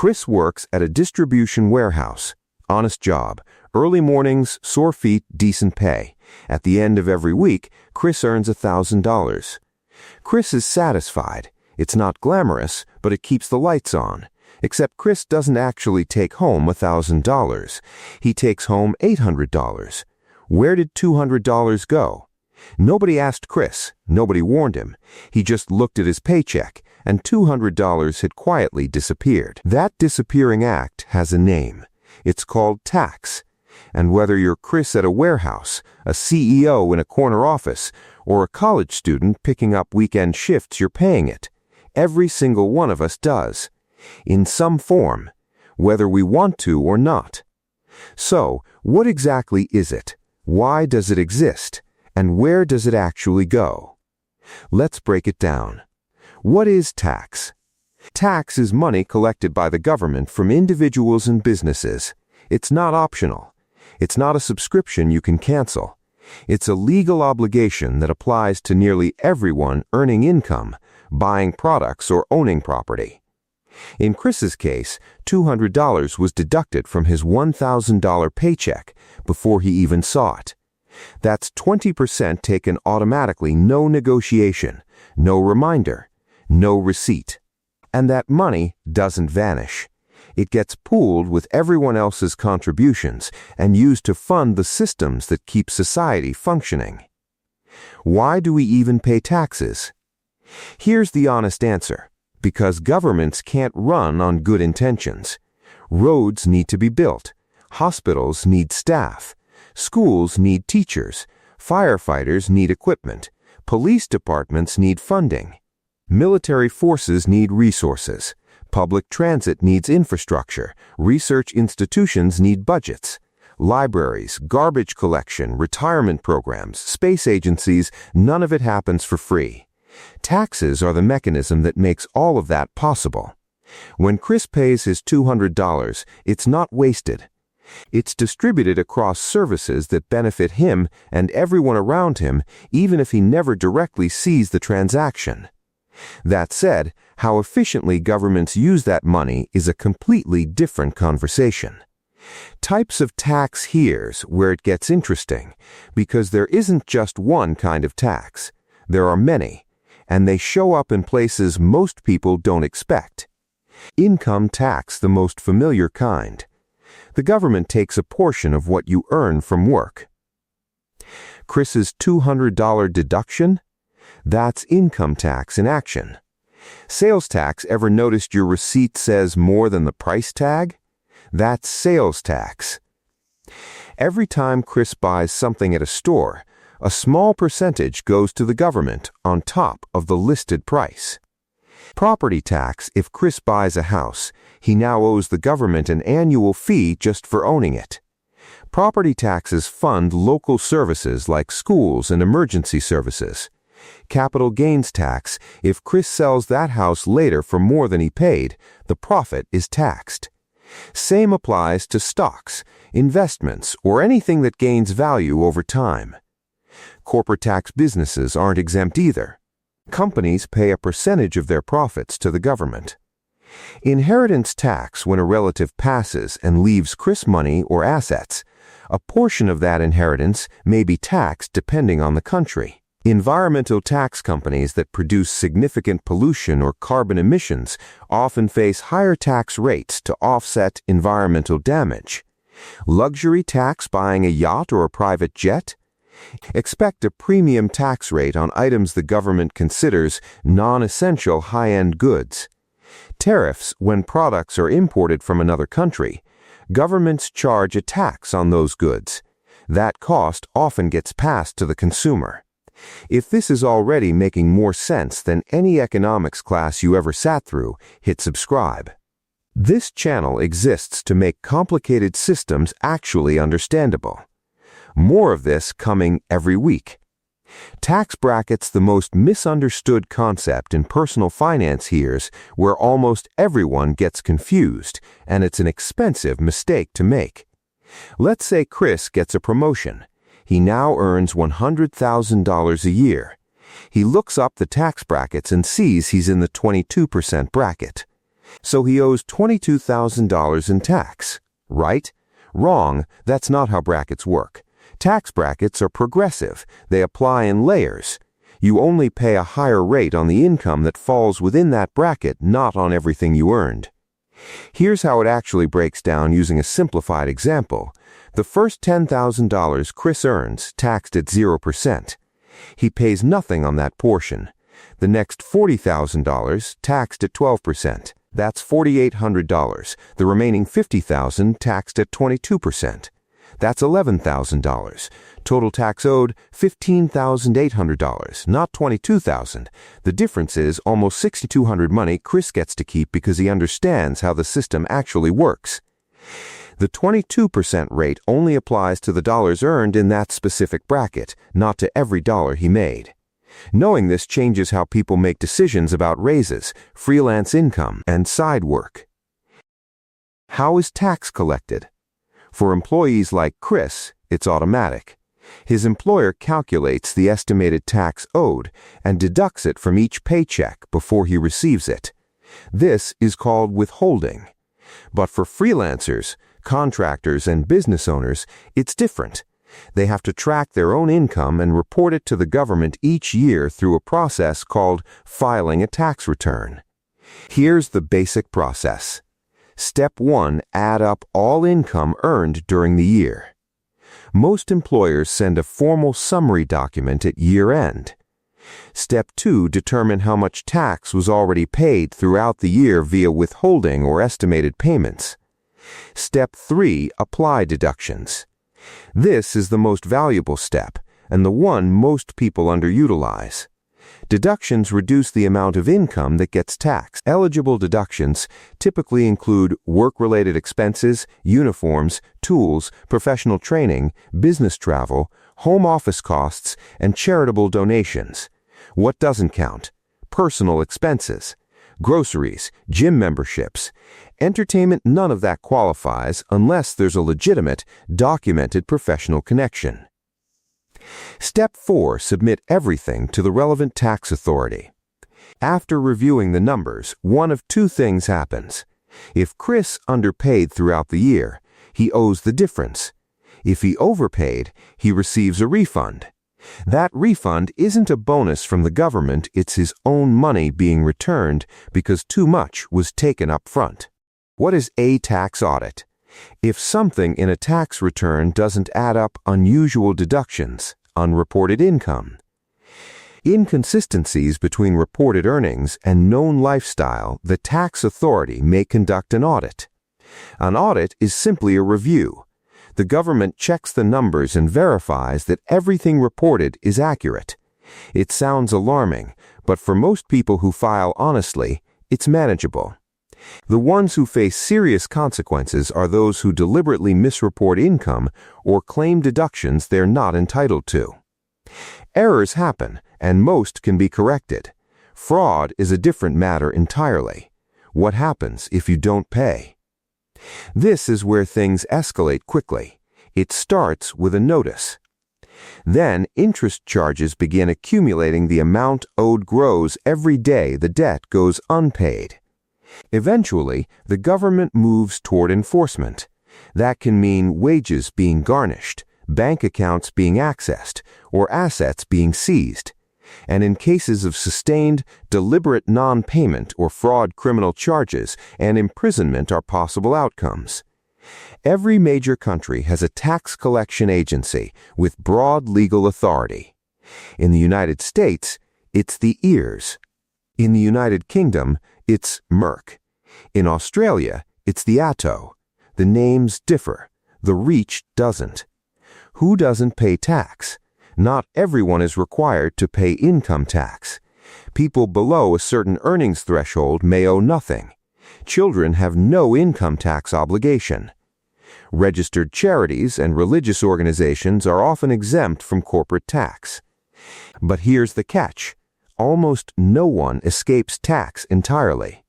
Chris works at a distribution warehouse. Honest job. Early mornings, sore feet, decent pay. At the end of every week, Chris earns $1,000. Chris is satisfied. It's not glamorous, but it keeps the lights on. Except Chris doesn't actually take home $1,000. He takes home $800. Where did $200 go? Nobody asked Chris. Nobody warned him. He just looked at his paycheck, and $200 had quietly disappeared. That disappearing act has a name. It's called tax. And whether you're Chris at a warehouse, a CEO in a corner office, or a college student picking up weekend shifts, you're paying it. Every single one of us does. In some form, whether we want to or not. So, what exactly is it? Why does it exist? And where does it actually go? Let's break it down. What is tax? Tax is money collected by the government from individuals and businesses. It's not optional. It's not a subscription you can cancel. It's a legal obligation that applies to nearly everyone earning income, buying products, or owning property. In Chris's case, $200 was deducted from his $1,000 paycheck before he even saw it. That's 20% taken automatically, no negotiation, no reminder, no receipt. And that money doesn't vanish. It gets pooled with everyone else's contributions and used to fund the systems that keep society functioning. Why do we even pay taxes? Here's the honest answer. Because governments can't run on good intentions. Roads need to be built. Hospitals need staff. Schools need teachers. Firefighters need equipment. Police departments need funding. Military forces need resources. Public transit needs infrastructure. Research institutions need budgets. Libraries, garbage collection, retirement programs, space agencies, none of it happens for free. Taxes are the mechanism that makes all of that possible. When Chris pays his $200, it's not wasted. It's distributed across services that benefit him and everyone around him, even if he never directly sees the transaction. That said, how efficiently governments use that money is a completely different conversation. Types of tax, here's where it gets interesting, because there isn't just one kind of tax. There are many, and they show up in places most people don't expect. Income tax, the most familiar kind. The government takes a portion of what you earn from work. Chris's $200 deduction? That's income tax in action. Sales tax, ever noticed your receipt says more than the price tag? That's sales tax. Every time Chris buys something at a store, a small percentage goes to the government on top of the listed price. Property tax, if Chris buys a house, he now owes the government an annual fee just for owning it. Property taxes fund local services like schools and emergency services. Capital gains tax, if Chris sells that house later for more than he paid, the profit is taxed. Same applies to stocks, investments, or anything that gains value over time. Corporate tax businesses aren't exempt either. Companies pay a percentage of their profits to the government. Inheritance tax, when a relative passes and leaves Chris money or assets, a portion of that inheritance may be taxed depending on the country. Environmental tax companies that produce significant pollution or carbon emissions often face higher tax rates to offset environmental damage. Luxury tax, buying a yacht or a private jet? Expect a premium tax rate on items the government considers non-essential high-end goods. Tariffs, when products are imported from another country. Governments charge a tax on those goods. That cost often gets passed to the consumer. If this is already making more sense than any economics class you ever sat through, hit subscribe. This channel exists to make complicated systems actually understandable. More of this coming every week. Tax brackets, the most misunderstood concept in personal finance, here's where almost everyone gets confused, and it's an expensive mistake to make. Let's say Chris gets a promotion. He now earns $100,000 a year. He looks up the tax brackets and sees he's in the 22% bracket. So he owes $22,000 in tax. Right? Wrong, that's not how brackets work. Tax brackets are progressive. They apply in layers. You only pay a higher rate on the income that falls within that bracket, not on everything you earned. Here's how it actually breaks down using a simplified example. The first $10,000 Chris earns, taxed at 0%. He pays nothing on that portion. The next $40,000, taxed at 12%. That's $4,800. The remaining $50,000 taxed at 22%. That's $11,000. Total tax owed $15,800, not $22,000. The difference is almost $6,200 money Chris gets to keep because he understands how the system actually works. The 22% rate only applies to the dollars earned in that specific bracket, not to every dollar he made. Knowing this changes how people make decisions about raises, freelance income, and side work. How is tax collected? For employees like Chris, it's automatic. His employer calculates the estimated tax owed and deducts it from each paycheck before he receives it. This is called withholding. But for freelancers, contractors, and business owners, it's different. They have to track their own income and report it to the government each year through a process called filing a tax return. Here's the basic process. Step 1. Add up all income earned during the year. Most employers send a formal summary document at year-end. Step 2. Determine how much tax was already paid throughout the year via withholding or estimated payments. Step 3. Apply deductions. This is the most valuable step, and the one most people underutilize. Deductions reduce the amount of income that gets taxed. Eligible deductions typically include work-related expenses, uniforms, tools, professional training, business travel, home office costs, and charitable donations. What doesn't count? Personal expenses, groceries, gym memberships. Entertainment, none of that qualifies unless there's a legitimate, documented professional connection. Step 4. Submit everything to the relevant tax authority. After reviewing the numbers, one of two things happens. If Chris underpaid throughout the year, he owes the difference. If he overpaid, he receives a refund. That refund isn't a bonus from the government, it's his own money being returned because too much was taken up front. What is a tax audit? If something in a tax return doesn't add up unusual deductions, unreported income. Inconsistencies between reported earnings and known lifestyle, the tax authority may conduct an audit. An audit is simply a review. The government checks the numbers and verifies that everything reported is accurate. It sounds alarming, but for most people who file honestly, it's manageable. The ones who face serious consequences are those who deliberately misreport income or claim deductions they're not entitled to. Errors happen, and most can be corrected. Fraud is a different matter entirely. What happens if you don't pay? This is where things escalate quickly. It starts with a notice. Then interest charges begin accumulating. The amount owed grows every day the debt goes unpaid. Eventually, the government moves toward enforcement. That can mean wages being garnished, bank accounts being accessed, or assets being seized. And in cases of sustained, deliberate non-payment or fraud, criminal charges and imprisonment are possible outcomes. Every major country has a tax collection agency with broad legal authority. In the United States, it's the EARS. In the United Kingdom, it's MERC. In Australia, it's the ATO. The names differ. The reach doesn't. Who doesn't pay tax? Not everyone is required to pay income tax. People below a certain earnings threshold may owe nothing. Children have no income tax obligation. Registered charities and religious organizations are often exempt from corporate tax. But here's the catch. Almost no one escapes tax entirely.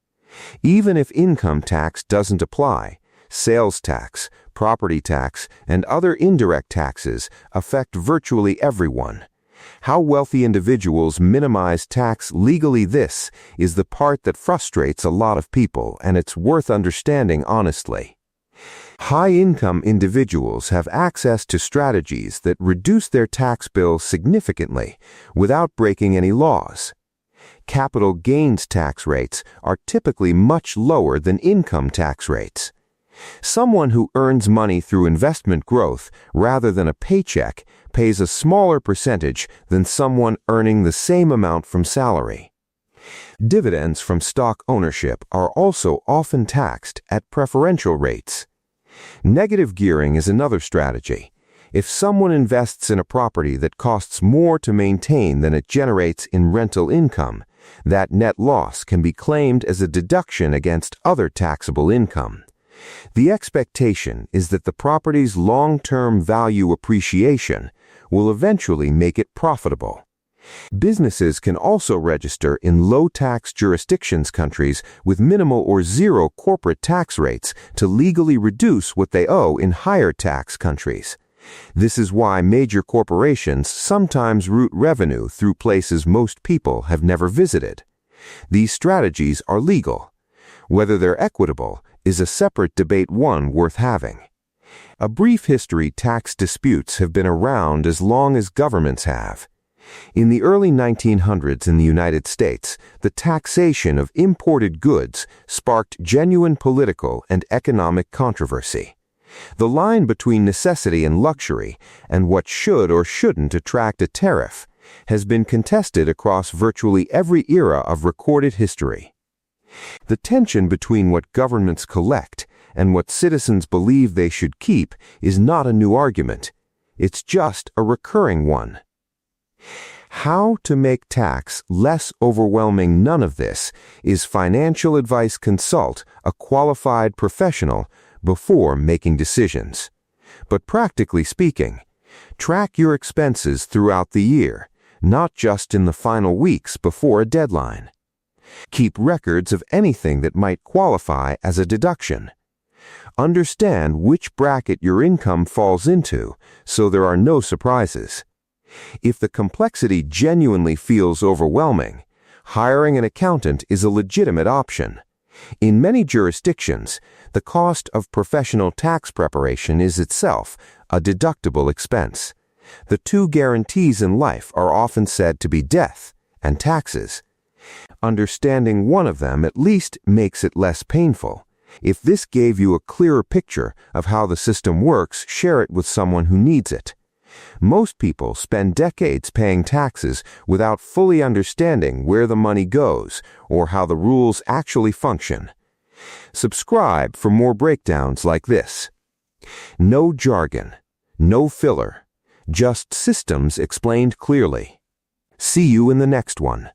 Even if income tax doesn't apply, sales tax, property tax, and other indirect taxes affect virtually everyone. How wealthy individuals minimize tax legally. This is the part that frustrates a lot of people, and it's worth understanding honestly. High-income individuals have access to strategies that reduce their tax bill significantly without breaking any laws. Capital gains tax rates are typically much lower than income tax rates. Someone who earns money through investment growth rather than a paycheck pays a smaller percentage than someone earning the same amount from salary. Dividends from stock ownership are also often taxed at preferential rates. Negative gearing is another strategy. If someone invests in a property that costs more to maintain than it generates in rental income, that net loss can be claimed as a deduction against other taxable income. The expectation is that the property's long-term value appreciation will eventually make it profitable. Businesses can also register in low-tax jurisdictions countries with minimal or zero corporate tax rates to legally reduce what they owe in higher tax countries. This is why major corporations sometimes route revenue through places most people have never visited. These strategies are legal. Whether they're equitable is a separate debate, one worth having. A brief history: tax disputes have been around as long as governments have. In the early 1900s in the United States, the taxation of imported goods sparked genuine political and economic controversy. The line between necessity and luxury, and what should or shouldn't attract a tariff, has been contested across virtually every era of recorded history. The tension between what governments collect and what citizens believe they should keep is not a new argument. It's just a recurring one. How to make tax less overwhelming? None of this is financial advice. Consult a qualified professional before making decisions. But practically speaking, track your expenses throughout the year, not just in the final weeks before a deadline. Keep records of anything that might qualify as a deduction. Understand which bracket your income falls into so there are no surprises. If the complexity genuinely feels overwhelming, hiring an accountant is a legitimate option. In many jurisdictions, the cost of professional tax preparation is itself a deductible expense. The two guarantees in life are often said to be death and taxes. Understanding one of them at least makes it less painful. If this gave you a clearer picture of how the system works, share it with someone who needs it. Most people spend decades paying taxes without fully understanding where the money goes or how the rules actually function. Subscribe for more breakdowns like this. No jargon, no filler, just systems explained clearly. See you in the next one.